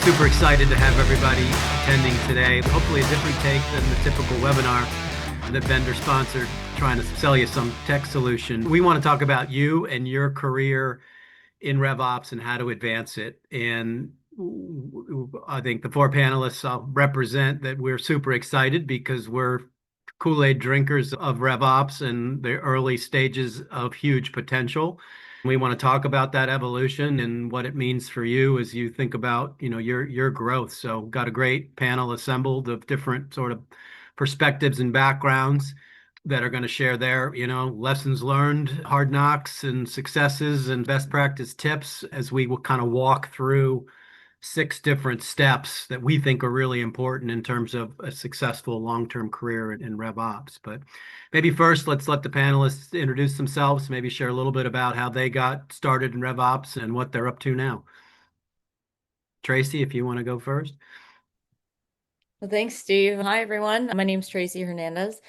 Super excited to have everybody attending today. Hopefully a different take than the typical webinar that vendor sponsored trying to sell you some tech solution. We want to talk about you and your career in RevOps and how to advance it. And I think the four panelists I'll represent that we're super excited because we're Kool-Aid drinkers of RevOps and the early stages of huge potential. We want to talk about that evolution and what it means for you as you think about, your growth. So got a great panel assembled of different sort of perspectives and backgrounds that are going to share their, lessons learned, hard knocks and successes and best practice tips as we will kind of walk through 6 different steps that we think are really important in terms of a successful long-term career in RevOps. But maybe first, let's let the panelists introduce themselves, maybe share a little bit about how they got started in RevOps and what they're up to now. Tracy, if you want to go first. Well, thanks, Steve. Hi, everyone. My name's Tracy Hernandez,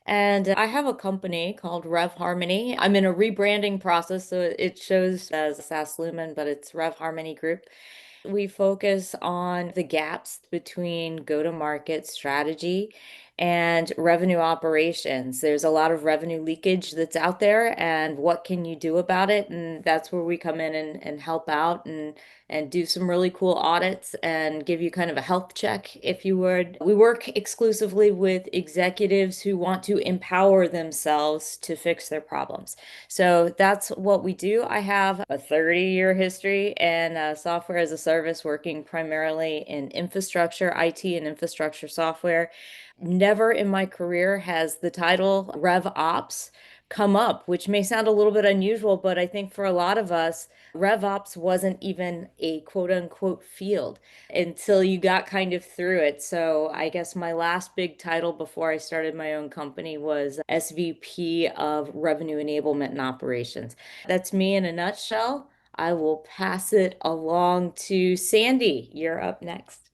and I have a company called Rev Harmony. I'm in a rebranding process, so it shows as SaaS Lumen, but it's Rev Harmony Group. We focus on the gaps between go-to-market strategy and revenue operations. There's a lot of revenue leakage that's out there, and what can you do about it? And that's where we come in and help out and do some really cool audits and give you kind of a health check, if you would. We work exclusively with executives who want to empower themselves to fix their problems. So that's what we do. I have a 30-year history in software as a service, working primarily in infrastructure, IT and infrastructure software. Never in my career has the title RevOps come up, which may sound a little bit unusual, but I think for a lot of us, RevOps wasn't even a quote unquote field until you got kind of through it. So I guess my last big title before I started my own company was SVP of Revenue Enablement and Operations. That's me in a nutshell. I will pass it along to Sandy. You're up next.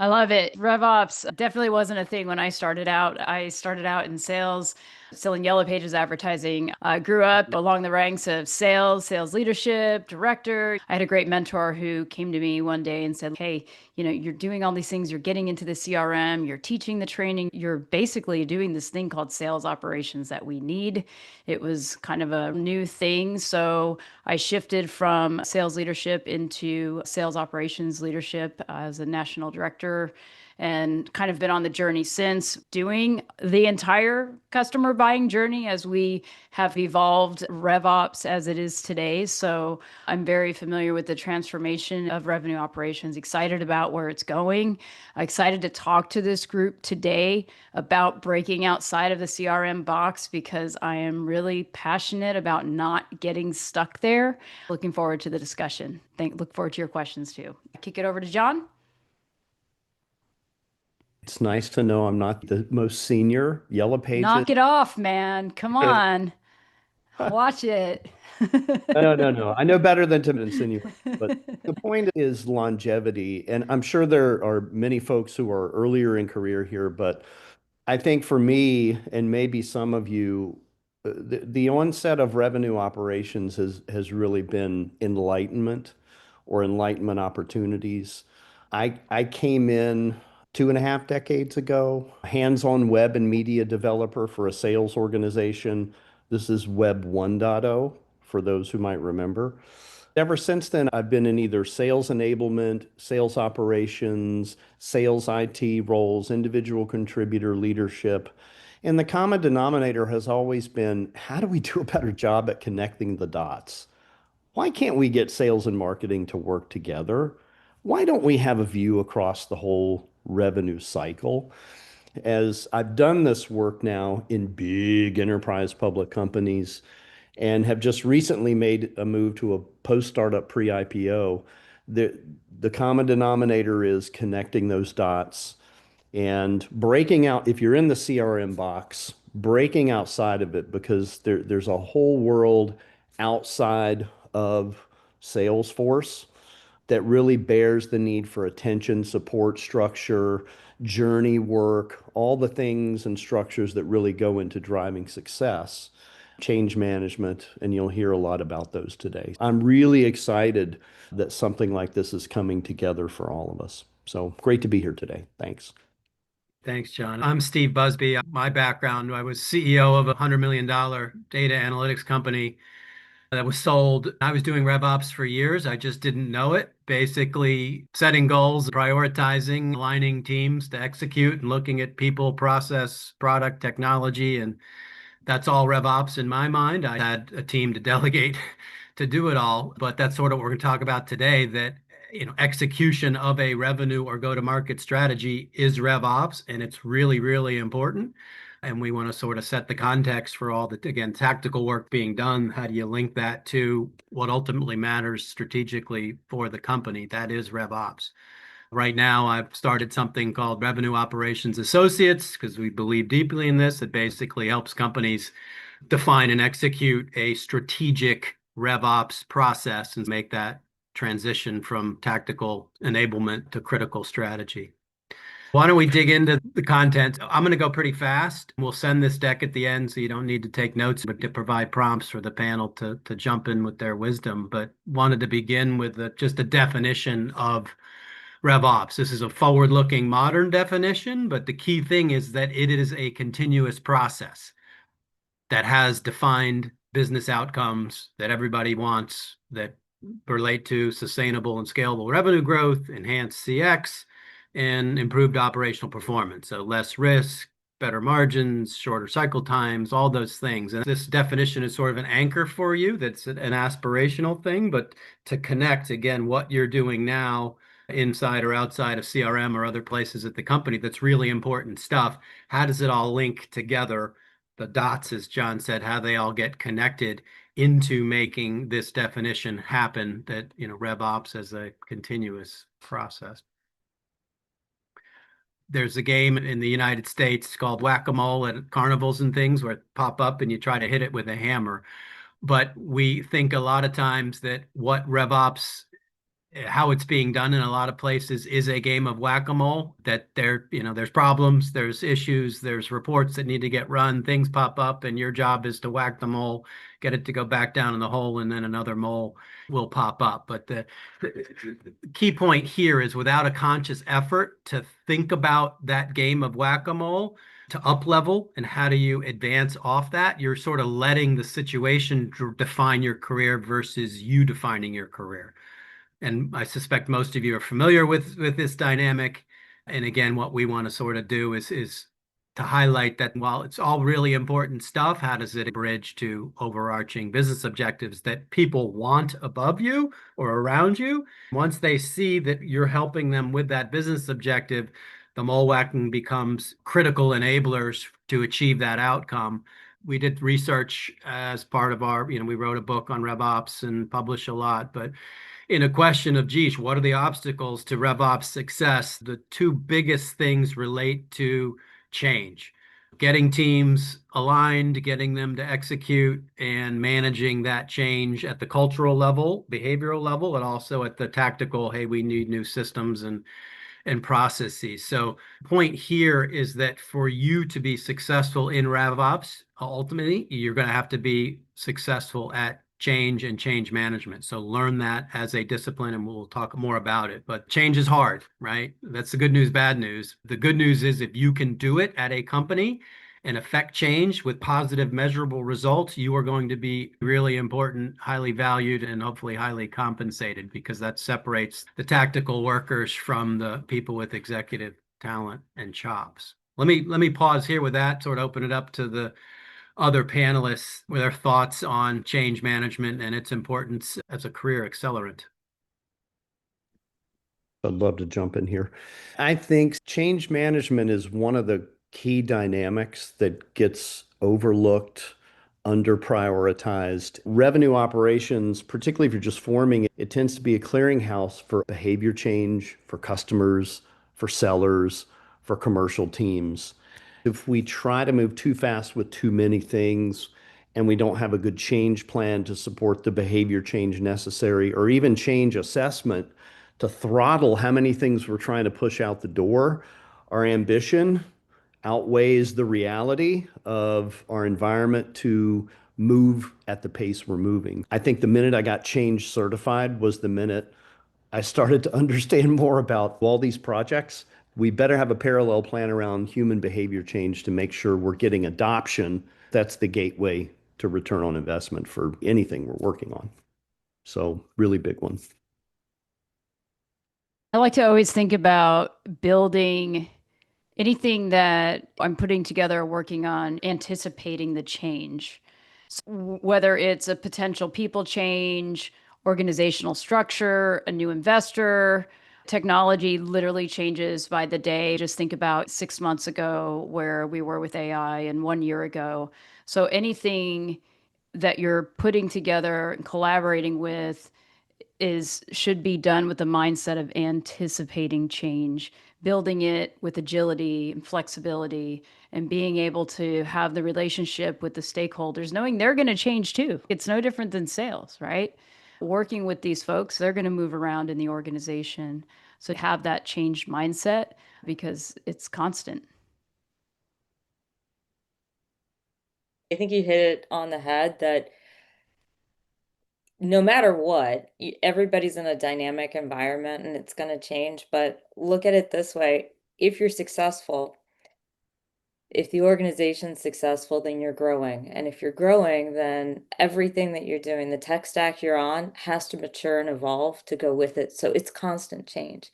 I love it. RevOps definitely wasn't a thing when I started out. I started out in sales, selling Yellow Pages advertising. I grew up along the ranks of sales leadership, director. I had a great mentor who came to me one day and said, "Hey, you're doing all these things. You're getting into the CRM, you're teaching the training. You're basically doing this thing called sales operations that we need." It was kind of a new thing. So I shifted from sales leadership into sales operations leadership as a national director, and kind of been on the journey since, doing the entire customer buying journey as we have evolved RevOps as it is today. So I'm very familiar with the transformation of revenue operations, excited about where it's going, excited to talk to this group today about breaking outside of the CRM box, because I am really passionate about not getting stuck there. Looking forward to the discussion. Look forward to your questions too. Kick it over to John. It's nice to know I'm not the most senior. Yellow Pages. Knock it off, man. Come on. Watch it. No. I know better than to insinuate. But the point is longevity. And I'm sure there are many folks who are earlier in career here, but I think for me, and maybe some of you, the onset of revenue operations has really been enlightenment or enlightenment opportunities. I came in 2.5 decades ago, hands-on web and media developer for a sales organization. This is Web 1.0 for those who might remember. Ever since then, I've been in either sales enablement, sales operations, sales IT roles, individual contributor leadership. And the common denominator has always been, how do we do a better job at connecting the dots? Why can't we get sales and marketing to work together? Why don't we have a view across the whole revenue cycle? As I've done this work now in big enterprise public companies and have just recently made a move to a post-startup pre-IPO, the common denominator is connecting those dots and breaking out. If you're in the CRM box, breaking outside of it, because there's a whole world outside of Salesforce that really bears the need for attention, support structure, journey work, all the things and structures that really go into driving success. change management, and you'll hear a lot about those today. I'm really excited that something like this is coming together for all of us. So great to be here today. Thanks. Thanks, John. I'm Steve Busby. My background, I was CEO of a $100 million data analytics company that was sold. I was doing RevOps for years. I just didn't know it. Basically, setting goals, prioritizing, aligning teams to execute, and looking at people, process, product, technology. And that's all RevOps in my mind. I had a team to delegate to do it all, but that's sort of what we're going to talk about today, that execution of a revenue or go-to-market strategy is RevOps, and it's really, really important. And we want to sort of set the context for all the, again, tactical work being done. How do you link that to what ultimately matters strategically for the company? That is RevOps. Right now, I've started something called Revenue Operations Associates because we believe deeply in this. It basically helps companies define and execute a strategic RevOps process and make that transition from tactical enablement to critical strategy. Why don't we dig into the content? I'm going to go pretty fast. We'll send this deck at the end, so you don't need to take notes, but to provide prompts for the panel to jump in with their wisdom. But wanted to begin with just a definition of RevOps. This is a forward-looking modern definition, but the key thing is that it is a continuous process that has defined business outcomes that everybody wants, that relate to sustainable and scalable revenue growth, enhanced CX, and improved operational performance. So less risk, better margins, shorter cycle times, all those things. And this definition is sort of an anchor for you. That's an aspirational thing, but to connect, again, what you're doing now inside or outside of CRM or other places at the company, that's really important stuff. How does it all link together? The dots, as John said, how they all get connected into making this definition happen, that, RevOps as a continuous process. There's a game in the United States called whack-a-mole at carnivals and things where it pop up and you try to hit it with a hammer. But we think a lot of times that what RevOps, how it's being done in a lot of places, is a game of whack-a-mole, that there's problems, there's issues, there's reports that need to get run, things pop up, and your job is to whack the mole, get it to go back down in the hole, and then another mole will pop up. But the key point here is, without a conscious effort to think about that game of whack-a-mole, to up level and how do you advance off that, you're sort of letting the situation define your career versus you defining your career. And I suspect most of you are familiar with this dynamic. And again, what we want to sort of do is to highlight that while it's all really important stuff, how does it bridge to overarching business objectives that people want above you or around you? Once they see that you're helping them with that business objective, the mole whacking becomes critical enablers to achieve that outcome. We did research as part of our, we wrote a book on RevOps and publish a lot, but in a question of, geez, what are the obstacles to RevOps success? The two biggest things relate to change. Getting teams aligned, getting them to execute, and managing that change at the cultural level, behavioral level, and also at the tactical, hey, we need new systems and processes. So point here is that for you to be successful in RevOps, ultimately, you're going to have to be successful at change and change management. So learn that as a discipline, and we'll talk more about it. But change is hard, right? That's the good news, bad news. The good news is, if you can do it at a company and affect change with positive, measurable results, you are going to be really important, highly valued, and hopefully highly compensated, because that separates the tactical workers from the people with executive talent and chops. Let me pause here with that, sort of open it up to the other panelists with their thoughts on change management and its importance as a career accelerant. I'd love to jump in here. I think change management is one of the key dynamics that gets overlooked, under prioritized. Revenue operations, particularly if you're just forming it, tends to be a clearinghouse for behavior change, for customers, for sellers, for commercial teams. If we try to move too fast with too many things, and we don't have a good change plan to support the behavior change necessary, or even change assessment to throttle how many things we're trying to push out the door, our ambition outweighs the reality of our environment to move at the pace we're moving. I think the minute I got change certified was the minute I started to understand more about all these projects. We better have a parallel plan around human behavior change to make sure we're getting adoption. That's the gateway to return on investment for anything we're working on. So really big one. I like to always think about building anything that I'm putting together or working on, anticipating the change. So whether it's a potential people change, organizational structure, a new investor, technology literally changes by the day. Just think about 6 months ago where we were with AI and 1 year ago. So anything that you're putting together and collaborating with should be done with the mindset of anticipating change, building it with agility and flexibility, and being able to have the relationship with the stakeholders, knowing they're going to change too. It's no different than sales, right? Working with these folks, they're going to move around in the organization. So have that changed mindset because it's constant. I think you hit it on the head that no matter what, everybody's in a dynamic environment and it's going to change. But look at it this way. If you're successful, if the organization's successful, then you're growing. And if you're growing, then everything that you're doing, the tech stack you're on, has to mature and evolve to go with it. So it's constant change.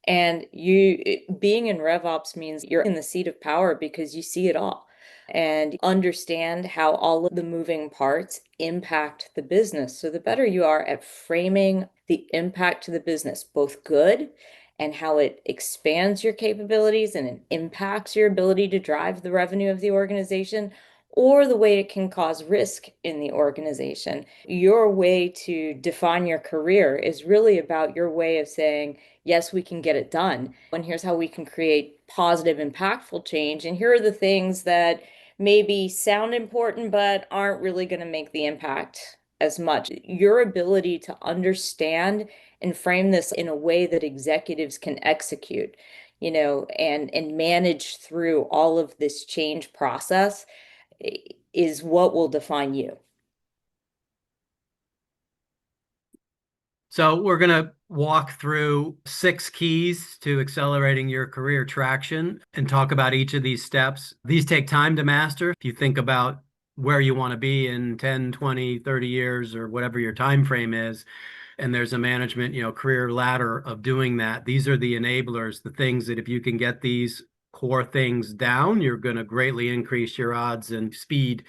And being in RevOps means you're in the seat of power because you see it all and understand how all of the moving parts impact the business. So the better you are at framing the impact to the business, both good and how it expands your capabilities and it impacts your ability to drive the revenue of the organization, or the way it can cause risk in the organization. Your way to define your career is really about your way of saying, yes, we can get it done. And here's how we can create positive, impactful change. And here are the things that maybe sound important, but aren't really going to make the impact as much. Your ability to understand and frame this in a way that executives can execute, and manage through all of this change process is what will define you. So we're going to walk through 6 keys to accelerating your career traction and talk about each of these steps. These take time to master. If you think about where you want to be in 10, 20, 30 years or whatever your time frame is, and there's a management, career ladder of doing that. These are the enablers, the things that if you can get these core things down, you're going to greatly increase your odds and speed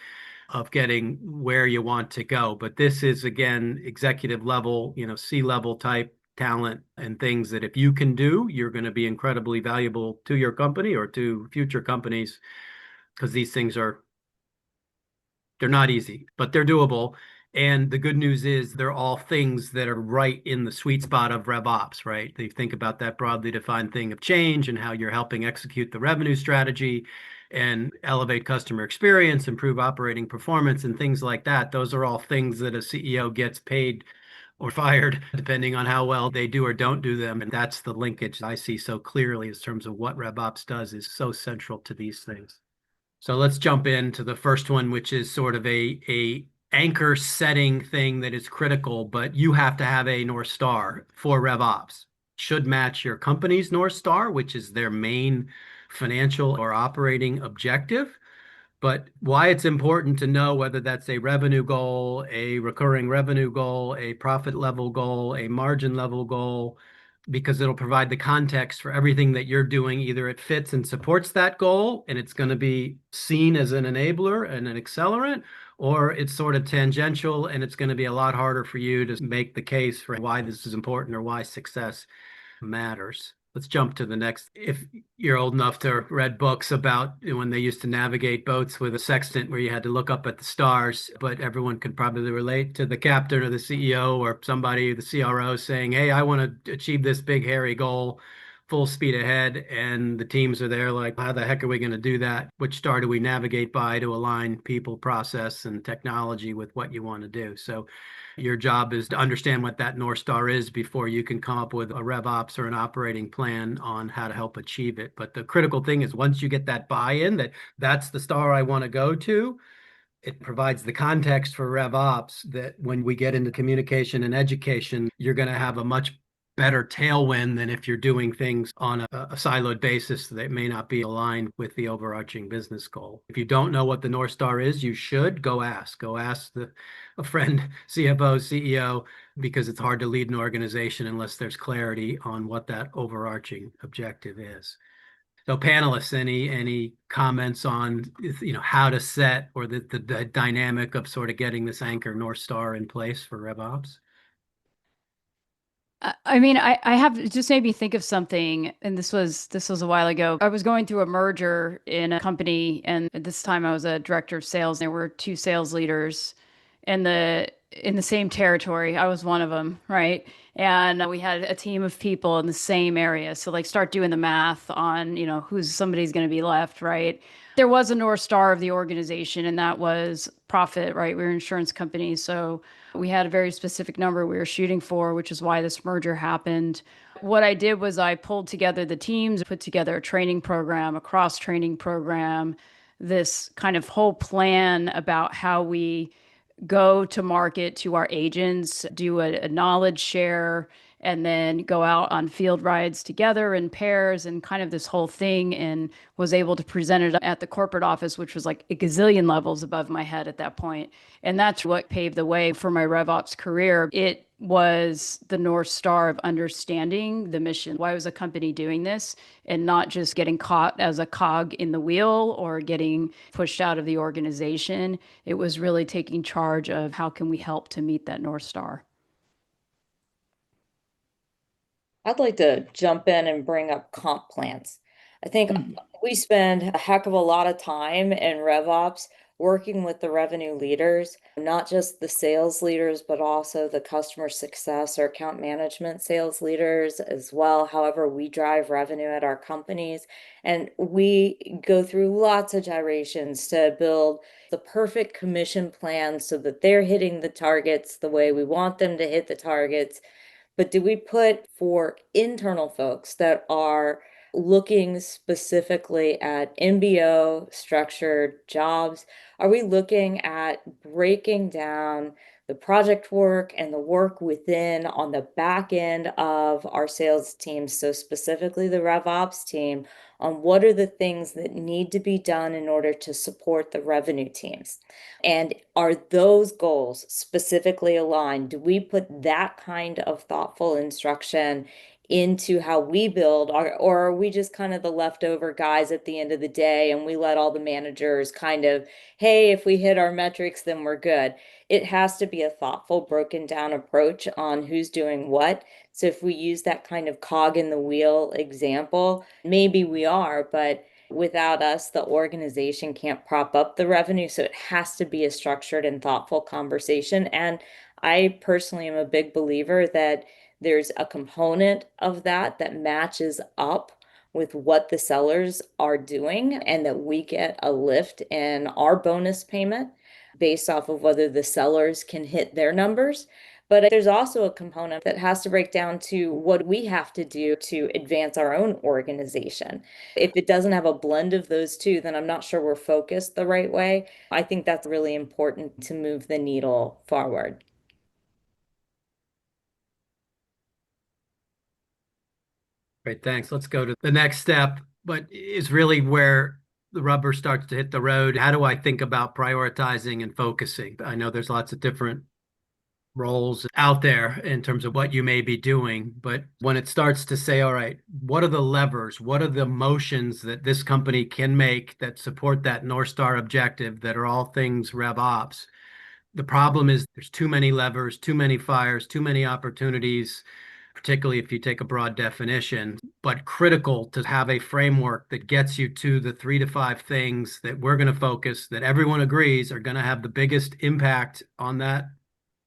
of getting where you want to go. But this is, again, executive level, C-level type talent and things that if you can do, you're going to be incredibly valuable to your company or to future companies, because these things they're not easy, but they're doable. And the good news is they're all things that are right in the sweet spot of RevOps, right? They think about that broadly defined thing of change and how you're helping execute the revenue strategy and elevate customer experience, improve operating performance, and things like that. Those are all things that a CEO gets paid or fired, depending on how well they do or don't do them. And that's the linkage I see so clearly in terms of what RevOps does is so central to these things. So let's jump into the first one, which is sort of a anchor setting thing that is critical, but you have to have a North Star for RevOps. Should match your company's North Star, which is their main financial or operating objective. But why it's important to know whether that's a revenue goal, a recurring revenue goal, a profit level goal, a margin level goal, because it'll provide the context for everything that you're doing. Either it fits and supports that goal, and it's going to be seen as an enabler and an accelerant, or it's sort of tangential, and it's going to be a lot harder for you to make the case for why this is important or why success matters. Let's jump to the next. If you're old enough to read books about when they used to navigate boats with a sextant where you had to look up at the stars, but everyone could probably relate to the captain or the CEO or somebody, the CRO, saying, hey, I want to achieve this big, hairy goal, full speed ahead. And the teams are there like, how the heck are we going to do that? Which star do we navigate by to align people, process, and technology with what you want to do? So your job is to understand what that North Star is before you can come up with a RevOps or an operating plan on how to help achieve it. But the critical thing is once you get that buy-in that that's the star I want to go to, it provides the context for RevOps that when we get into communication and education, you're going to have a much better tailwind than if you're doing things on a siloed basis that may not be aligned with the overarching business goal. If you don't know what the North Star is, you should go ask. Go ask a friend, CFO, CEO, because it's hard to lead an organization unless there's clarity on what that overarching objective is. So panelists, any comments on how to set or the dynamic of sort of getting this anchor North Star in place for RevOps? I mean, I have just made me think of something, and this was a while ago. I was going through a merger in a company, and at this time I was a director of sales. There were two sales leaders in the same territory. I was one of them, right? And we had a team of people in the same area. So like start doing the math on, who's somebody's going to be left, right? There was a North Star of the organization, and that was profit, right? We were an insurance company. So we had a very specific number we were shooting for, which is why this merger happened. What I did was I pulled together the teams, put together a training program, a cross training program, this kind of whole plan about how we go to market to our agents, do a knowledge share, and then go out on field rides together in pairs and kind of this whole thing, and was able to present it at the corporate office, which was like a gazillion levels above my head at that point. And that's what paved the way for my RevOps career. It was the North Star of understanding the mission. Why was a company doing this? And not just getting caught as a cog in the wheel or getting pushed out of the organization. It was really taking charge of how can we help to meet that North Star. I'd like to jump in and bring up comp plans. I think we spend a heck of a lot of time in RevOps working with the revenue leaders, not just the sales leaders, but also the customer success or account management sales leaders as well. However, we drive revenue at our companies, and we go through lots of gyrations to build the perfect commission plan so that they're hitting the targets the way we want them to hit the targets. But do we put for internal folks that are looking specifically at MBO structured jobs? Are we looking at breaking down the project work and the work within on the back end of our sales team? So specifically the RevOps team, on what are the things that need to be done in order to support the revenue teams? And are those goals specifically aligned? Do we put that kind of thoughtful instruction into how we build, or are we just kind of the leftover guys at the end of the day and we let all the managers kind of, hey, if we hit our metrics, then we're good? It has to be a thoughtful, broken down approach on who's doing what. So if we use that kind of cog in the wheel example, maybe we are, but without us, the organization can't prop up the revenue. So it has to be a structured and thoughtful conversation. And I personally am a big believer that there's a component of that that matches up with what the sellers are doing, and that we get a lift in our bonus payment based off of whether the sellers can hit their numbers. But there's also a component that has to break down to what we have to do to advance our own organization. If it doesn't have a blend of those two, then I'm not sure we're focused the right way. I think that's really important to move the needle forward. Great, thanks. Let's go to the next step, but is really where the rubber starts to hit the road. How do I think about prioritizing and focusing? I know there's lots of different roles out there in terms of what you may be doing, but when it starts to say, all right, what are the levers? What are the motions that this company can make that support that North Star objective that are all things RevOps? The problem is there's too many levers, too many fires, too many opportunities, particularly if you take a broad definition, but critical to have a framework that gets you to the 3 to 5 things that we're going to focus, that everyone agrees are going to have the biggest impact on that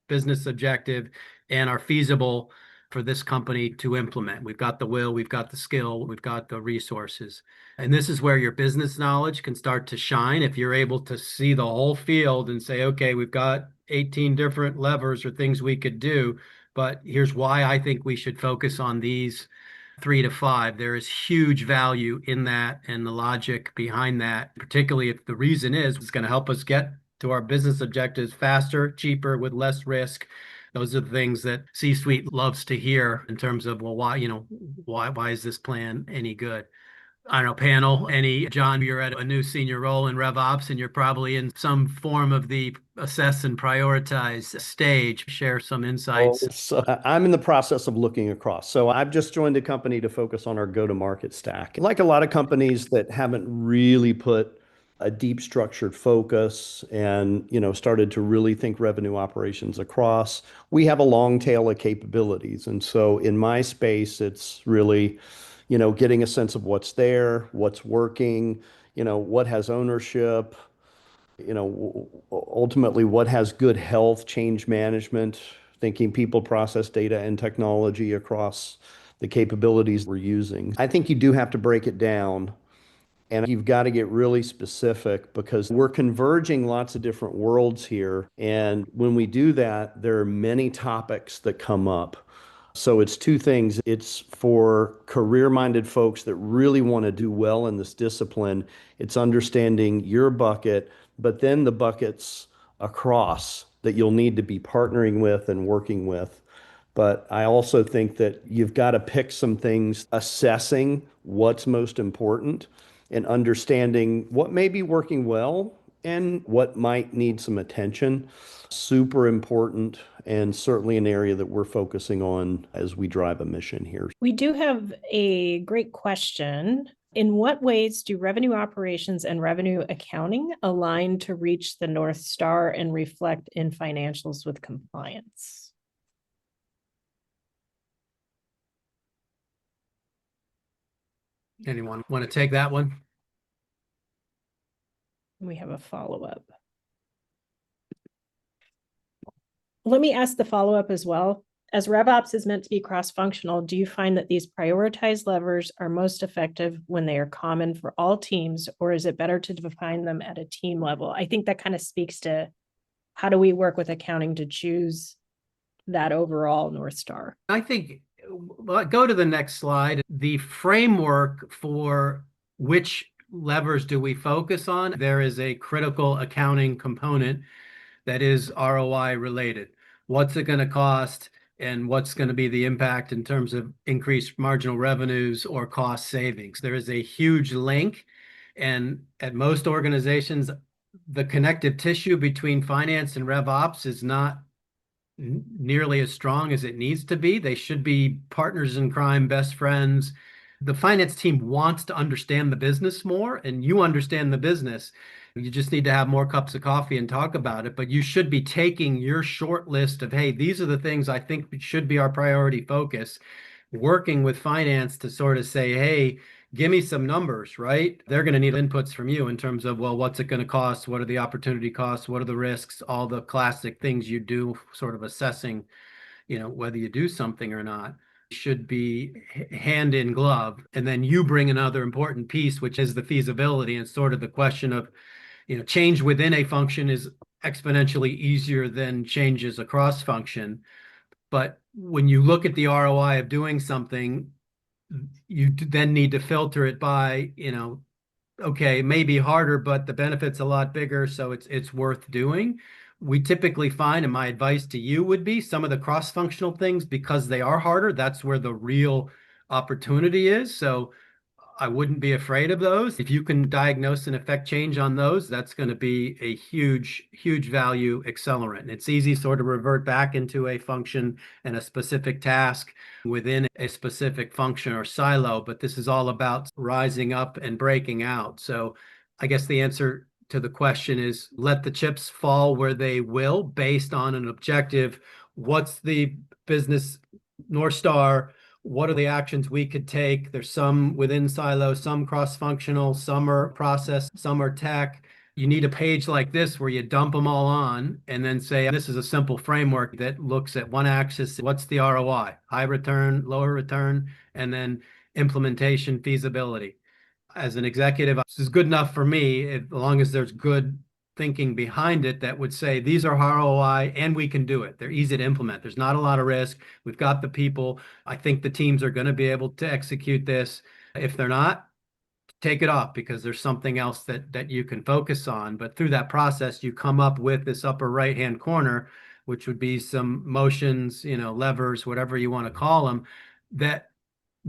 business objective and are feasible for this company to implement. We've got the will, we've got the skill, we've got the resources. And this is where your business knowledge can start to shine if you're able to see the whole field and say, okay, we've got 18 different levers or things we could do, but here's why I think we should focus on these 3 to 5. There is huge value in that and the logic behind that, particularly if the reason is it's going to help us get to our business objectives faster, cheaper, with less risk. Those are the things that C-suite loves to hear in terms of, well, why is this plan any good? I don't know, panel, John, you're at a new senior role in RevOps and you're probably in some form of the assess and prioritize stage. Share some insights. So I'm in the process of looking across. So I've just joined a company to focus on our go-to-market stack. Like a lot of companies that haven't really put a deep structured focus and, started to really think revenue operations across, we have a long tail of capabilities. And so in my space, it's really, getting a sense of what's there, what's working, what has ownership, ultimately what has good health, change management, thinking people, process, data, and technology across the capabilities we're using. I think you do have to break it down and you've got to get really specific because we're converging lots of different worlds here. And when we do that, there are many topics that come up. So it's two things. It's for career-minded folks that really want to do well in this discipline. It's understanding your bucket, but then the buckets across that you'll need to be partnering with and working with. But I also think that you've got to pick some things, assessing what's most important and understanding what may be working well and what might need some attention. Super important and certainly an area that we're focusing on as we drive a mission here. We do have a great question. In what ways do revenue operations and revenue accounting align to reach the North Star and reflect in financials with compliance? Anyone want to take that one? We have a follow-up. Let me ask the follow-up as well. As RevOps is meant to be cross-functional, do you find that these prioritized levers are most effective when they are common for all teams, or is it better to define them at a team level? I think that kind of speaks to how do we work with accounting to choose that overall North Star? I think, well, go to the next slide. The framework for which levers do we focus on? There is a critical accounting component that is ROI related. What's it going to cost and what's going to be the impact in terms of increased marginal revenues or cost savings? There is a huge link, and at most organizations, the connective tissue between finance and RevOps is not nearly as strong as it needs to be. They should be partners in crime, best friends. The finance team wants to understand the business more, and you understand the business. You just need to have more cups of coffee and talk about it. But you should be taking your short list of, hey, these are the things I think should be our priority focus, working with finance to sort of say, hey, give me some numbers, right? They're going to need inputs from you in terms of, well, what's it going to cost? What are the opportunity costs? What are the risks? All the classic things you do, sort of assessing, whether you do something or not. Should be hand in glove. And then you bring another important piece, which is the feasibility and sort of the question of, change within a function is exponentially easier than changes across function. But when you look at the ROI of doing something, you then need to filter it by, okay, it may be harder, but the benefit's a lot bigger, so it's worth doing. We typically find, and my advice to you would be, some of the cross-functional things, because they are harder, that's where the real opportunity is. So I wouldn't be afraid of those. If you can diagnose and affect change on those, that's going to be a huge, huge value accelerant. And it's easy sort of revert back into a function and a specific task within a specific function or silo, but this is all about rising up and breaking out. So I guess the answer to the question is let the chips fall where they will based on an objective. What's the business North Star? What are the actions we could take? There's some within silos, some cross-functional, some are process, some are tech. You need a page like this where you dump them all on and then say, this is a simple framework that looks at one axis. What's the ROI? High return, lower return, and then implementation feasibility. As an executive, this is good enough for me, as long as there's good thinking behind it that would say, these are ROI and we can do it. They're easy to implement. There's not a lot of risk. We've got the people. I think the teams are going to be able to execute this. If they're not, take it off because there's something else that you can focus on. But through that process, you come up with this upper right-hand corner, which would be some motions, levers, whatever you want to call them, that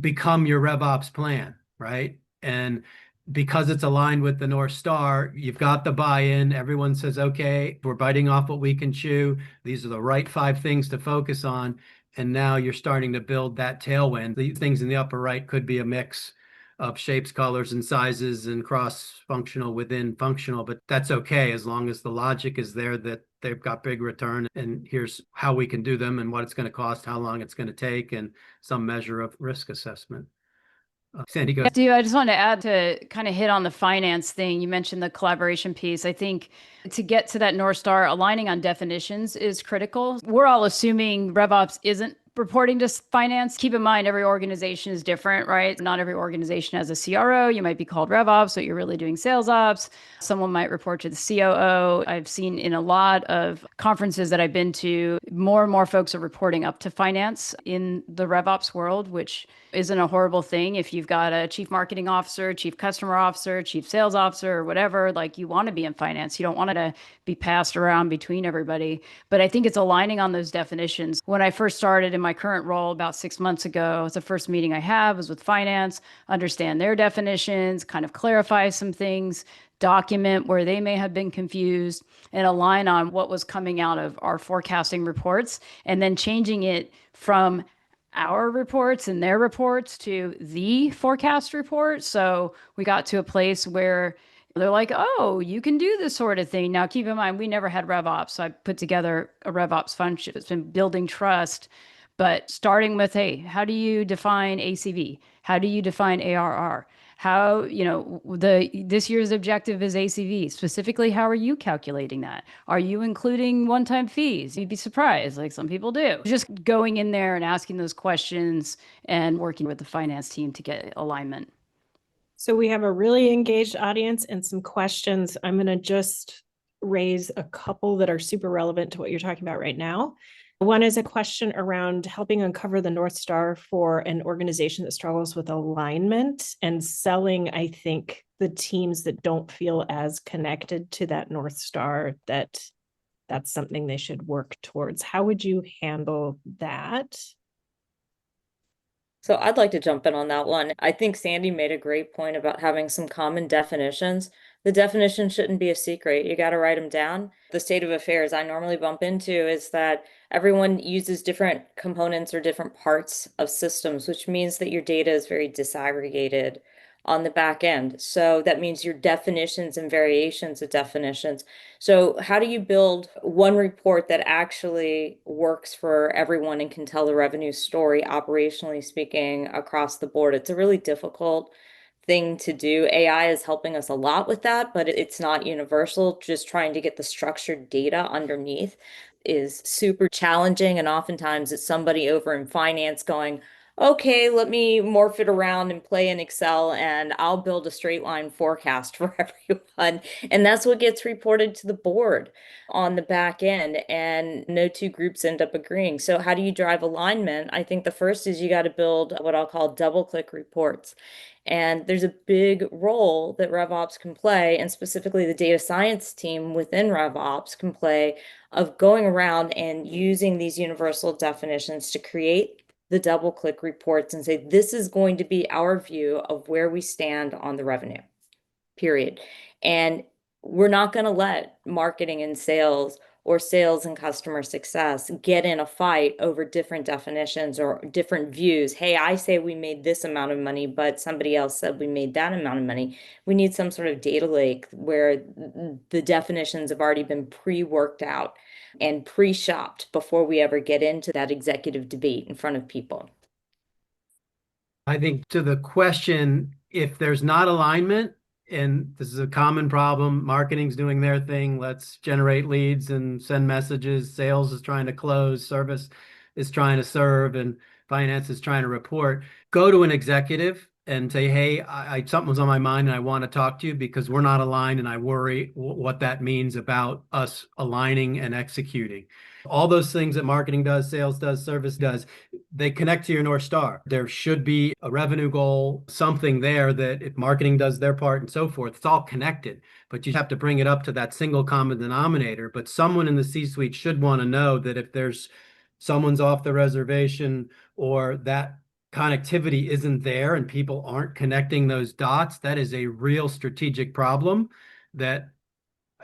become your RevOps plan, right? And because it's aligned with the North Star, you've got the buy-in. Everyone says, okay, we're biting off what we can chew. These are the right 5 things to focus on. And now you're starting to build that tailwind. The things in the upper right could be a mix of shapes, colors, and sizes, and cross-functional within functional, but that's okay as long as the logic is there that they've got big return, and here's how we can do them and what it's going to cost, how long it's going to take, and some measure of risk assessment. Sandy, go ahead. Steve, I just wanted to add to kind of hit on the finance thing. You mentioned the collaboration piece. I think to get to that North Star, aligning on definitions is critical. We're all assuming RevOps isn't reporting to finance. Keep in mind, every organization is different, right? Not every organization has a CRO. You might be called RevOps, but you're really doing sales ops. Someone might report to the COO. I've seen in a lot of conferences that I've been to, more and more folks are reporting up to finance in the RevOps world, which isn't a horrible thing. If you've got a chief marketing officer, chief customer officer, chief sales officer, or whatever, like you want to be in finance. You don't want it to be passed around between everybody. But I think it's aligning on those definitions. When I first started in my current role about 6 months ago, the first meeting I had was with finance, understand their definitions, kind of clarify some things, document where they may have been confused, and align on what was coming out of our forecasting reports, and then changing it from our reports and their reports to the forecast report. So we got to a place where they're like, oh, you can do this sort of thing. Now, keep in mind, we never had RevOps. So I put together a RevOps function. It's been building trust, but starting with, hey, how do you define ACV? How do you define ARR? How, this year's objective is ACV. Specifically, how are you calculating that? Are you including one-time fees? You'd be surprised, like some people do. Just going in there and asking those questions and working with the finance team to get alignment. So we have a really engaged audience and some questions. I'm going to just raise a couple that are super relevant to what you're talking about right now. One is a question around helping uncover the North Star for an organization that struggles with alignment and selling, I think, the teams that don't feel as connected to that North Star, that's something they should work towards. How would you handle that? So I'd like to jump in on that one. I think Sandy made a great point about having some common definitions. The definition shouldn't be a secret. You got to write them down. The state of affairs I normally bump into is that everyone uses different components or different parts of systems, which means that your data is very disaggregated on the back end. So that means your definitions and variations of definitions. So how do you build one report that actually works for everyone and can tell the revenue story, operationally speaking, across the board? It's a really difficult thing to do. AI is helping us a lot with that, but it's not universal. Just trying to get the structured data underneath is super challenging. And oftentimes it's somebody over in finance going, okay, let me morph it around and play in Excel and I'll build a straight line forecast for everyone. And that's what gets reported to the board on the back end. And no two groups end up agreeing. So how do you drive alignment? I think the first is you got to build what I'll call double click reports. And there's a big role that RevOps can play, and specifically the data science team within RevOps can play, of going around and using these universal definitions to create the double click reports and say, this is going to be our view of where we stand on the revenue, period. And we're not going to let marketing and sales or sales and customer success get in a fight over different definitions or different views. Hey, I say we made this amount of money, but somebody else said we made that amount of money. We need some sort of data lake where the definitions have already been pre-worked out and pre-shopped before we ever get into that executive debate in front of people. I think to the question, if there's not alignment, and this is a common problem, marketing's doing their thing, let's generate leads and send messages, sales is trying to close, service is trying to serve, and finance is trying to report. Go to an executive and say, hey, something was on my mind and I want to talk to you because we're not aligned and I worry what that means about us aligning and executing. All those things that marketing does, sales does, service does, they connect to your North Star. There should be a revenue goal, something there that if marketing does their part and so forth, it's all connected. But you have to bring it up to that single common denominator. But someone in the C-suite should want to know that if there's someone's off the reservation or that connectivity isn't there and people aren't connecting those dots, that is a real strategic problem that,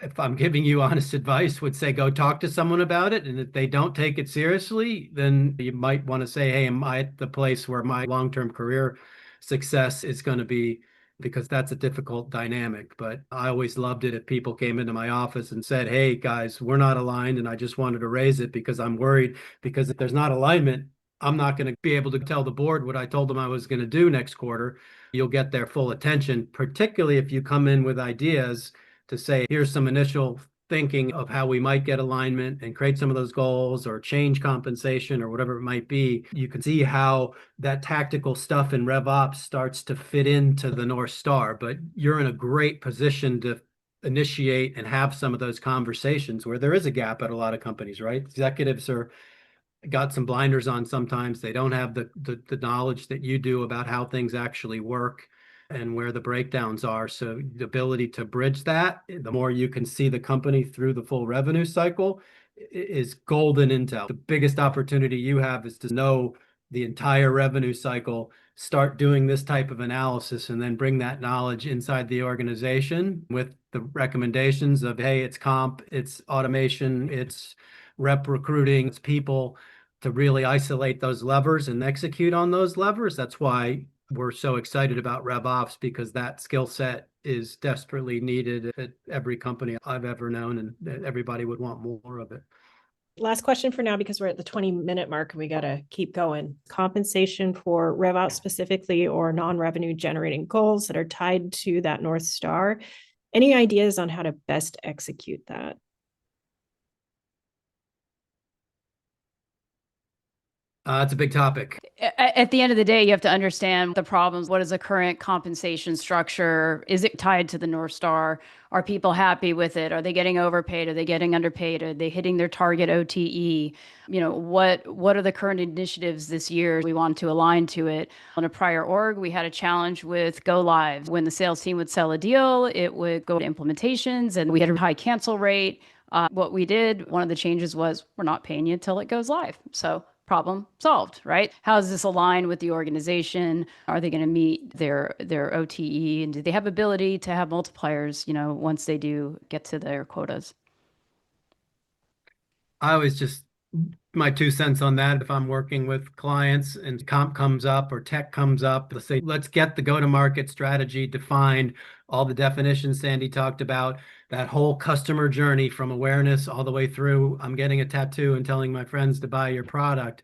if I'm giving you honest advice, would say go talk to someone about it. And if they don't take it seriously, then you might want to say, hey, am I at the place where my long-term career success is going to be? Because that's a difficult dynamic. But I always loved it if people came into my office and said, hey, guys, we're not aligned. And I just wanted to raise it because I'm worried, because if there's not alignment, I'm not going to be able to tell the board what I told them I was going to do next quarter. You'll get their full attention, particularly if you come in with ideas to say, here's some initial thinking of how we might get alignment and create some of those goals or change compensation or whatever it might be. You can see how that tactical stuff in RevOps starts to fit into the North Star, but you're in a great position to initiate and have some of those conversations where there is a gap at a lot of companies, right? Executives are got some blinders on sometimes. They don't have the knowledge that you do about how things actually work and where the breakdowns are. So the ability to bridge that, the more you can see the company through the full revenue cycle, is golden intel. The biggest opportunity you have is to know the entire revenue cycle, start doing this type of analysis, and then bring that knowledge inside the organization with the recommendations of, hey, it's comp, it's automation, it's rep recruiting, it's people, to really isolate those levers and execute on those levers. That's why we're so excited about RevOps, because that skill set is desperately needed at every company I've ever known, and everybody would want more of it. Last question for now, because we're at the 20-minute mark and we got to keep going. Compensation for RevOps specifically, or non-revenue generating goals that are tied to that North Star. Any ideas on how to best execute that? It's a big topic. At the end of the day, you have to understand the problems. What is the current compensation structure? Is it tied to the North Star? Are people happy with it? Are they getting overpaid? Are they getting underpaid? Are they hitting their target OTE? What are the current initiatives this year? We want to align to it. On a prior org, we had a challenge with go live. When the sales team would sell a deal, it would go to implementations, and we had a high cancel rate. What we did, one of the changes was, we're not paying you till it goes live. So problem solved, right? How does this align with the organization? Are they going to meet their OTE? And do they have ability to have multipliers, once they do get to their quotas? I always just, my 2 cents on that. If I'm working with clients and comp comes up or tech comes up, let's say, let's get the go-to-market strategy defined, all the definitions Sandy talked about, that whole customer journey from awareness all the way through, I'm getting a tattoo and telling my friends to buy your product.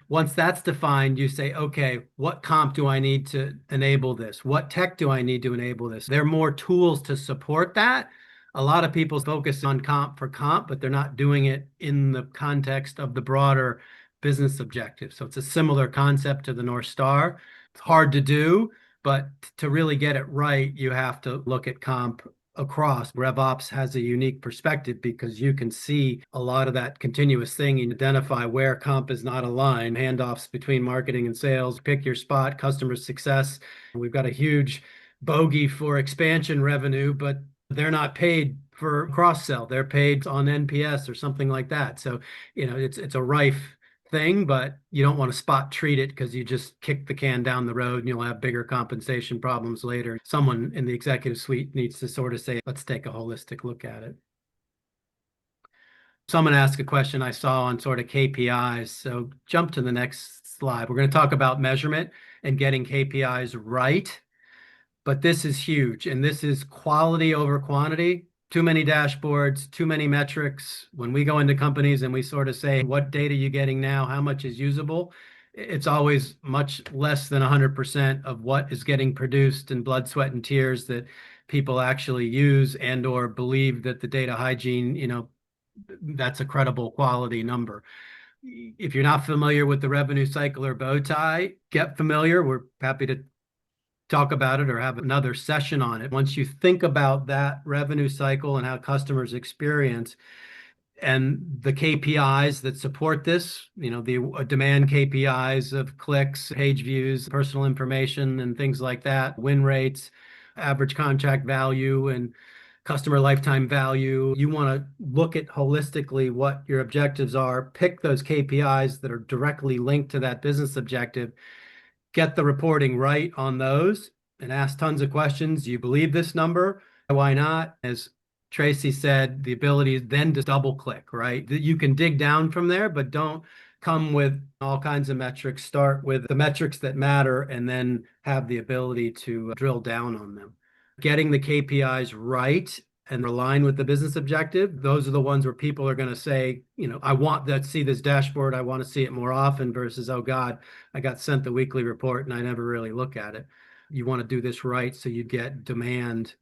Once that's defined, you say, okay, what comp do I need to enable this? What tech do I need to enable this? There are more tools to support that. A lot of people focus on comp for comp, but they're not doing it in the context of the broader business objective. So it's a similar concept to the North Star. It's hard to do, but to really get it right, you have to look at comp across. RevOps has a unique perspective because you can see a lot of that continuous thing and identify where comp is not aligned, handoffs between marketing and sales, pick your spot, customer success. We've got a huge bogey for expansion revenue, but they're not paid for cross-sell. They're paid on NPS or something like that. So, it's a rife thing, but you don't want to spot treat it because you just kick the can down the road and you'll have bigger compensation problems later. Someone in the executive suite needs to sort of say, let's take a holistic look at it. Someone asked a question I saw on sort of KPIs. So jump to the next slide. We're going to talk about measurement and getting KPIs right. But this is huge, and this is quality over quantity. Too many dashboards, too many metrics. When we go into companies and we sort of say, what data are you getting now? How much is usable? It's always much less than 100% of what is getting produced in blood, sweat, and tears that people actually use and or believe that the data hygiene, that's a credible quality number. If you're not familiar with the revenue cycle or bow tie, get familiar. We're happy to talk about it or have another session on it. Once you think about that revenue cycle and how customers experience and the KPIs that support this, the demand KPIs of clicks, page views, personal information, and things like that, win rates, average contract value, and customer lifetime value. You want to look at holistically what your objectives are, pick those KPIs that are directly linked to that business objective, get the reporting right on those, and ask tons of questions. Do you believe this number? Why not? As Tracy said, the ability then to double click, right? That you can dig down from there, but don't come with all kinds of metrics. Start with the metrics that matter and then have the ability to drill down on them. Getting the KPIs right and align with the business objective, those are the ones where people are going to say, I want to see this dashboard. I want to see it more often versus, oh God, I got sent the weekly report and I never really look at it. You want to do this right so you get demand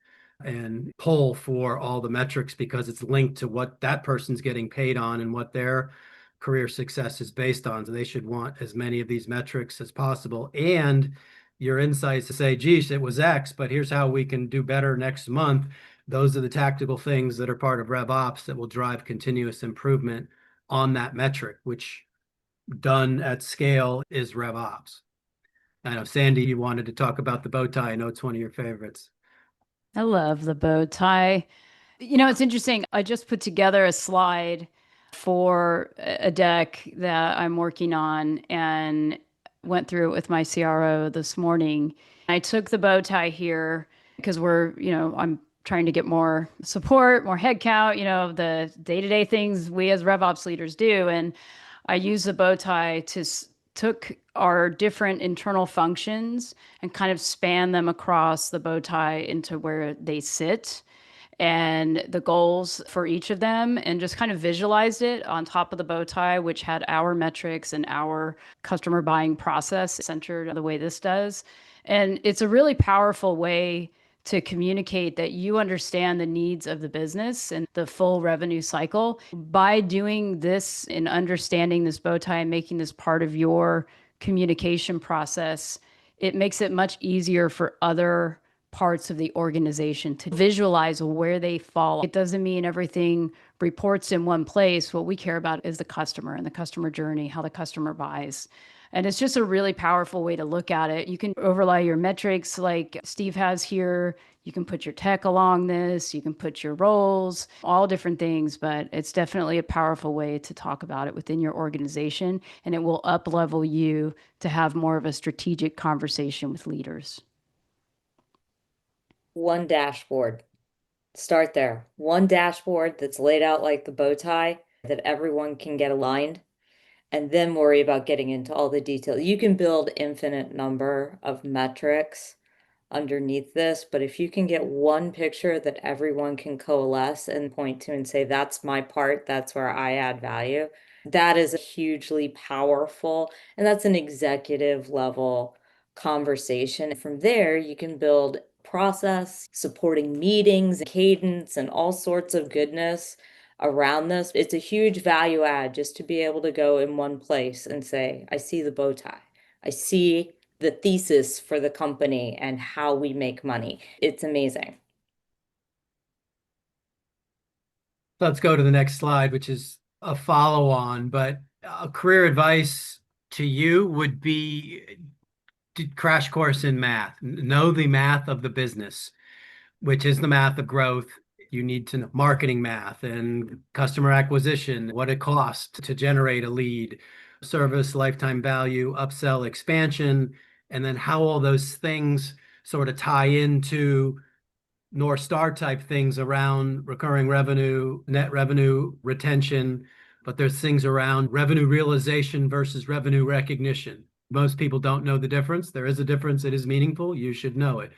and pull for all the metrics because it's linked to what that person's getting paid on and what their career success is based on. So they should want as many of these metrics as possible. And your insights to say, geez, it was X, but here's how we can do better next month. Those are the tactical things that are part of RevOps that will drive continuous improvement on that metric, which done at scale is RevOps. I know, Sandy, you wanted to talk about the bow tie. I know it's one of your favorites. I love the bow tie. It's interesting. I just put together a slide for a deck that I'm working on and went through it with my CRO this morning. I took the bow tie here because I'm trying to get more support, more headcount, the day-to-day things we as RevOps leaders do. And I use the bow tie to took our different internal functions and kind of span them across the bow tie into where they sit and the goals for each of them, and just kind of visualized it on top of the bow tie, which had our metrics and our customer buying process centered the way this does. And it's a really powerful way to communicate that you understand the needs of the business and the full revenue cycle. By doing this and understanding this bow tie and making this part of your communication process, it makes it much easier for other parts of the organization to visualize where they fall. It doesn't mean everything reports in one place. What we care about is the customer and the customer journey, how the customer buys. And it's just a really powerful way to look at it. You can overlay your metrics like Steve has here. You can put your tech along this. You can put your roles, all different things. But it's definitely a powerful way to talk about it within your organization. And it will up-level you to have more of a strategic conversation with leaders. One dashboard. Start there. One dashboard that's laid out like the bow tie that everyone can get aligned, and then worry about getting into all the detail. You can build infinite number of metrics underneath this, but if you can get one picture that everyone can coalesce and point to and say, that's my part, that's where I add value, that is hugely powerful. And that's an executive level conversation. From there, you can build process, supporting meetings, cadence, and all sorts of goodness around this. It's a huge value add just to be able to go in one place and say, I see the bow tie. I see the thesis for the company and how we make money. It's amazing. Let's go to the next slide, which is a follow-on, but career advice to you would be crash course in math. Know the math of the business, which is the math of growth. You need to know marketing math and customer acquisition, what it costs to generate a lead, service, lifetime value, upsell, expansion, and then how all those things sort of tie into North Star type things around recurring revenue, net revenue retention, but there's things around revenue realization versus revenue recognition. Most people don't know the difference. There is a difference. It is meaningful. You should know it.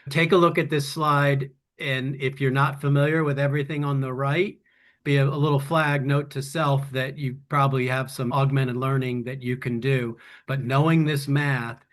Take a look at this slide. And if you're not familiar with everything on the right, be a little flag note to self that you probably have some augmented learning that you can do. But knowing this math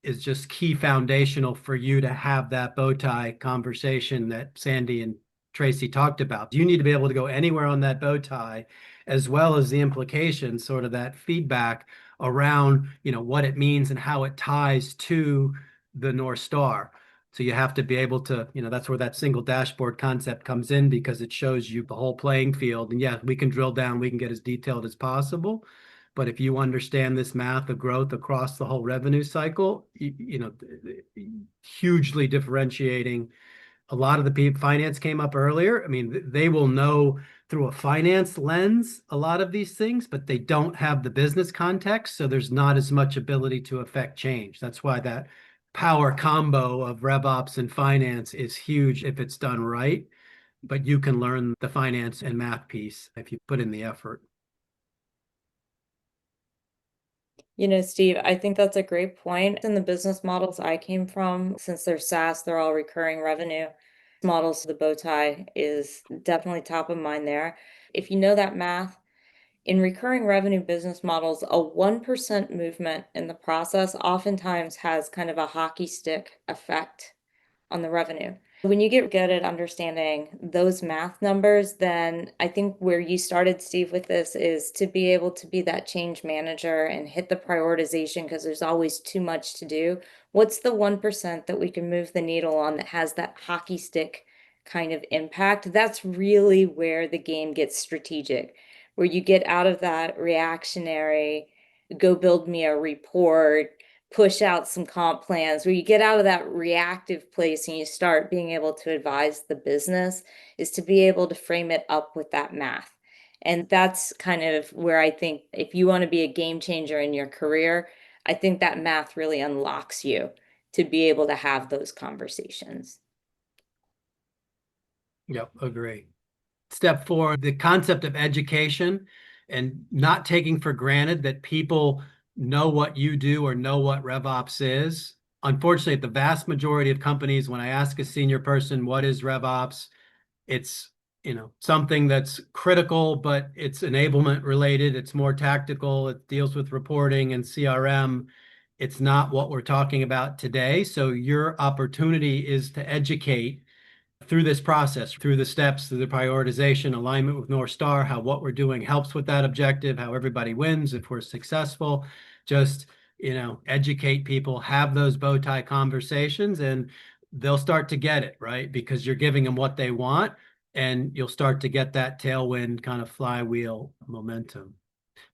is just key foundational for you to have that bow tie conversation that Sandy and Tracy talked about. You need to be able to go anywhere on that bow tie, as well as the implications, sort of that feedback around, what it means and how it ties to the North Star. So you have to be able to, that's where that single dashboard concept comes in, because it shows you the whole playing field. And yeah, we can drill down, we can get as detailed as possible. But if you understand this math of growth across the whole revenue cycle, hugely differentiating. A lot of the people, finance came up earlier. I mean, they will know through a finance lens a lot of these things, but they don't have the business context. So there's not as much ability to affect change. That's why that power combo of RevOps and finance is huge if it's done right. But you can learn the finance and math piece if you put in the effort. Steve, I think that's a great point. In the business models I came from, since they're SaaS, they're all recurring revenue models. The bow tie is definitely top of mind there. If you know that math, in recurring revenue business models, a 1% movement in the process oftentimes has kind of a hockey stick effect on the revenue. When you get good at understanding those math numbers, then I think where you started, Steve, with this is to be able to be that change manager and hit the prioritization, because there's always too much to do. What's the 1% that we can move the needle on that has that hockey stick kind of impact? That's really where the game gets strategic, where you get out of that reactionary, go build me a report, push out some comp plans, where you get out of that reactive place and you start being able to advise the business, is to be able to frame it up with that math. And that's kind of where I think if you want to be a game changer in your career, I think that math really unlocks you to be able to have those conversations. Yep, agree. Step 4, the concept of education and not taking for granted that people know what you do or know what RevOps is. Unfortunately, the vast majority of companies, when I ask a senior person, what is RevOps, it's something that's critical, but it's enablement related. It's more tactical. It deals with reporting and CRM. It's not what we're talking about today. So your opportunity is to educate through this process, through the steps, through the prioritization, alignment with North Star, how what we're doing helps with that objective, how everybody wins if we're successful. Just, educate people, have those bow tie conversations, and they'll start to get it, right? Because you're giving them what they want, and you'll start to get that tailwind kind of flywheel momentum.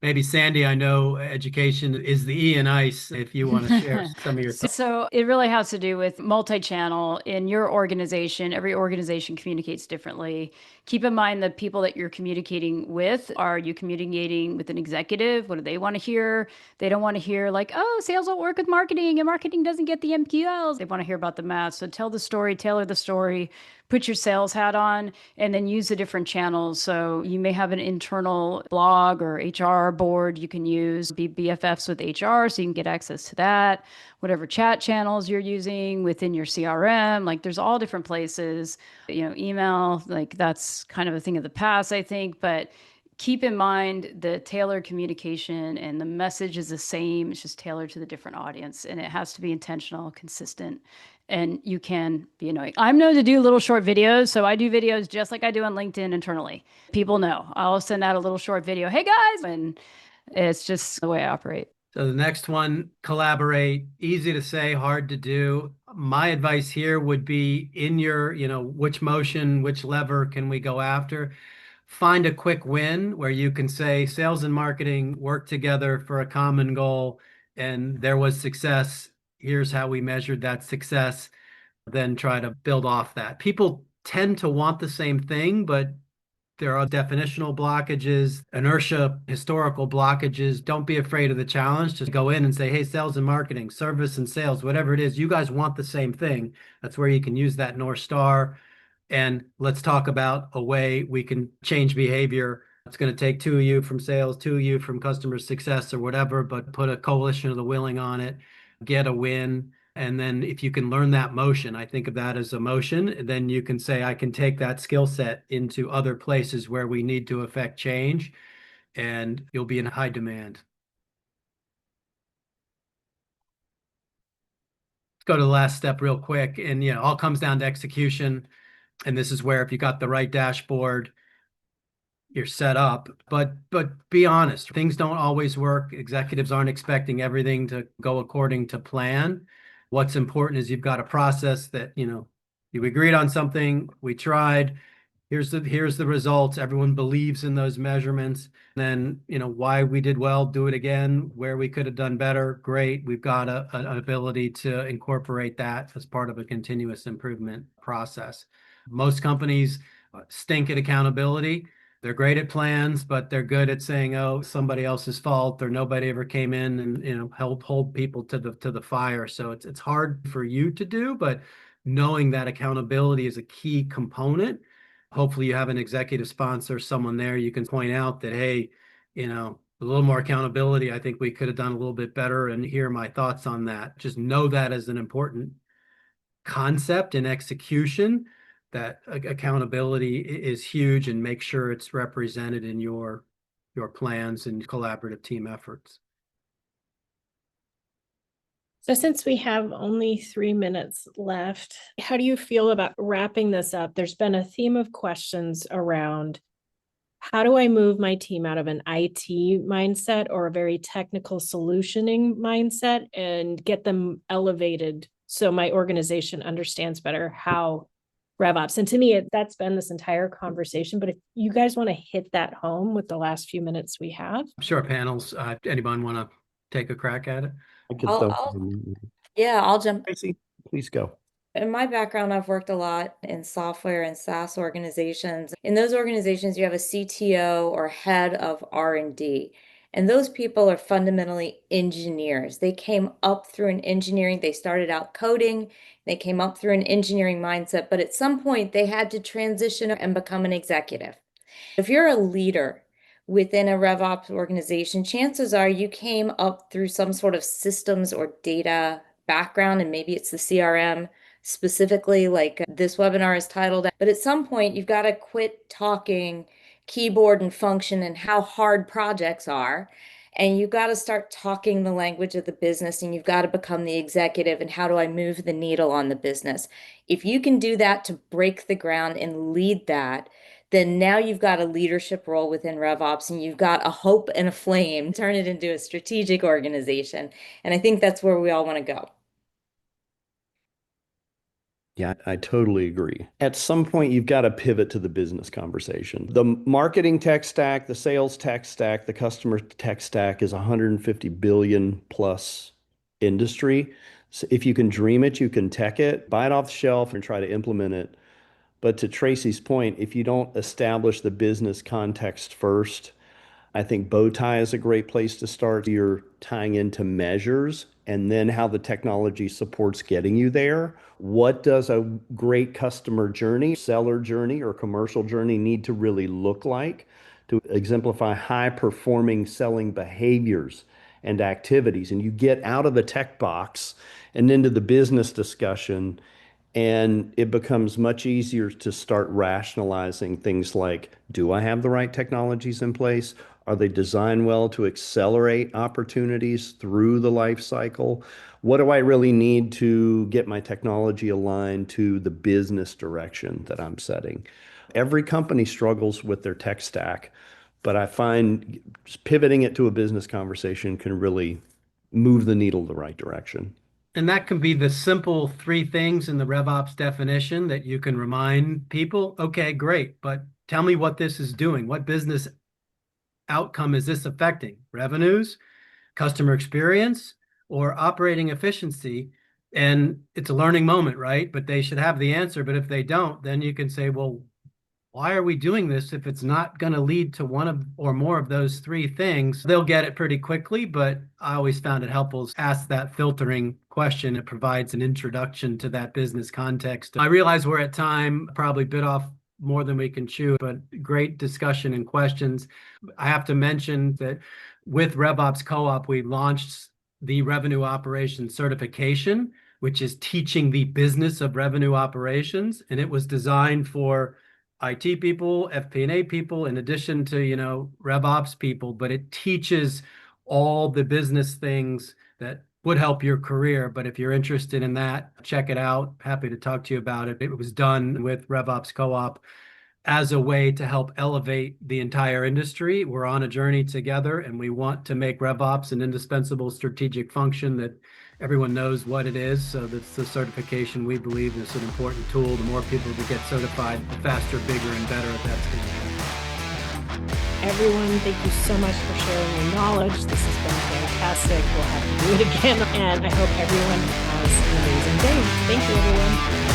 Maybe Sandy, I know education is the E in ICE, if you want to share some of your thoughts. So it really has to do with multi-channel in your organization. Every organization communicates differently. Keep in mind the people that you're communicating with. Are you communicating with an executive? What do they want to hear? They don't want to hear like, oh, sales won't work with marketing and marketing doesn't get the MQLs. They want to hear about the math. So tell the story, tailor the story, put your sales hat on, and then use the different channels. So you may have an internal blog or HR board you can use, be BFFs with HR so you can get access to that. Whatever chat channels you're using within your CRM, like there's all different places, email, like that's kind of a thing of the past, I think, but keep in mind the tailored communication and the message is the same. It's just tailored to the different audience, and it has to be intentional, consistent, and you can be annoying. I'm known to do little short videos, so I do videos just like I do on LinkedIn internally. People know. I'll send out a little short video. Hey guys, and it's just the way I operate. So the next one, collaborate. Easy to say, hard to do. My advice here would be in your, which motion, which lever can we go after? Find a quick win where you can say sales and marketing work together for a common goal, and there was success. Here's how we measured that success. Then try to build off that. People tend to want the same thing, but there are definitional blockages, inertia, historical blockages. Don't be afraid of the challenge. Just go in and say, hey, sales and marketing, service and sales, whatever it is, you guys want the same thing. That's where you can use that North Star. And let's talk about a way we can change behavior. It's going to take 2 of you from sales, 2 of you from customer success or whatever, but put a coalition of the willing on it, get a win. And then if you can learn that motion, I think of that as a motion, then you can say, I can take that skill set into other places where we need to affect change, and you'll be in high demand. Let's go to the last step real quick. And it all comes down to execution. And this is where if you got the right dashboard, you're set up. But be honest, things don't always work. Executives aren't expecting everything to go according to plan. What's important is you've got a process that, you agreed on something, we tried, here's the results. Everyone believes in those measurements. Then, why we did well, do it again. Where we could have done better, great. We've got an ability to incorporate that as part of a continuous improvement process. Most companies stink at accountability. They're great at plans, but they're good at saying, "Oh, somebody else's fault," or nobody ever came in and hold people to the fire. So it's hard for you to do, but knowing that accountability is a key component. Hopefully you have an executive sponsor, someone there you can point out that, hey, a little more accountability. I think we could have done a little bit better, and here are my thoughts on that. Just know that as an important concept in execution, that accountability is huge, and make sure it's represented in your plans and collaborative team efforts. So since we have only 3 minutes left, how do you feel about wrapping this up? There's been a theme of questions around how do I move my team out of an IT mindset or a very technical solutioning mindset and get them elevated so my organization understands better how RevOps. And to me, that's been this entire conversation. But if you guys want to hit that home with the last few minutes we have. Sure, panels. Anyone want to take a crack at it? I could I'll jump. Tracy, please go. In my background, I've worked a lot in software and SaaS organizations. In those organizations, you have a CTO or head of R&D. And those people are fundamentally engineers. They came up through an engineering, they started out coding, they came up through an engineering mindset, but at some point they had to transition and become an executive. If you're a leader within a RevOps organization, chances are you came up through some sort of systems or data background, and maybe it's the CRM specifically, like this webinar is titled. But at some point, you've got to quit talking keyboard and function and how hard projects are. And you've got to start talking the language of the business, and you've got to become the executive and how do I move the needle on the business. If you can do that to break the ground and lead that, then now you've got a leadership role within RevOps, and you've got a hope and a flame, turn it into a strategic organization. And I think that's where we all want to go. Yeah, I totally agree. At some point, you've got to pivot to the business conversation. The marketing tech stack, the sales tech stack, the customer tech stack is 150 billion plus industry. So if you can dream it, you can tech it, buy it off the shelf and try to implement it. But to Tracy's point, if you don't establish the business context first, I think bow tie is a great place to start. You're tying into measures and then how the technology supports getting you there. What does a great customer journey, seller journey, or commercial journey need to really look like to exemplify high performing selling behaviors and activities? And you get out of the tech box and into the business discussion. And it becomes much easier to start rationalizing things like, do I have the right technologies in place? Are they designed well to accelerate opportunities through the life cycle? What do I really need to get my technology aligned to the business direction that I'm setting? Every company struggles with their tech stack, but I find pivoting it to a business conversation can really move the needle the right direction. And that can be the simple 3 things in the RevOps definition that you can remind people. Okay, great, but tell me what this is doing. What business outcome is this affecting? Revenues, customer experience, or operating efficiency? And it's a learning moment, right? But they should have the answer. But if they don't, then you can say, well, why are we doing this if it's not going to lead to one of or more of those 3 things? They'll get it pretty quickly, but I always found it helpful to ask that filtering question. It provides an introduction to that business context. I realize we're at time, probably bit off more than we can chew, but great discussion and questions. I have to mention that with RevOps Co-op, we launched the Revenue Operations Certification, which is teaching the business of revenue operations. And it was designed for IT people, FP&A people, in addition to, RevOps people, but it teaches all the business things that would help your career. But if you're interested in that, check it out. Happy to talk to you about it. It was done with RevOps Co-op as a way to help elevate the entire industry. We're on a journey together, and we want to make RevOps an indispensable strategic function that everyone knows what it is. So that's the certification we believe is an important tool. The more people that get certified, the faster, bigger, and better that's going to be. Everyone, thank you so much for sharing your knowledge. This has been fantastic. We'll have to do it again. And I hope everyone has an amazing day. Thank you, everyone.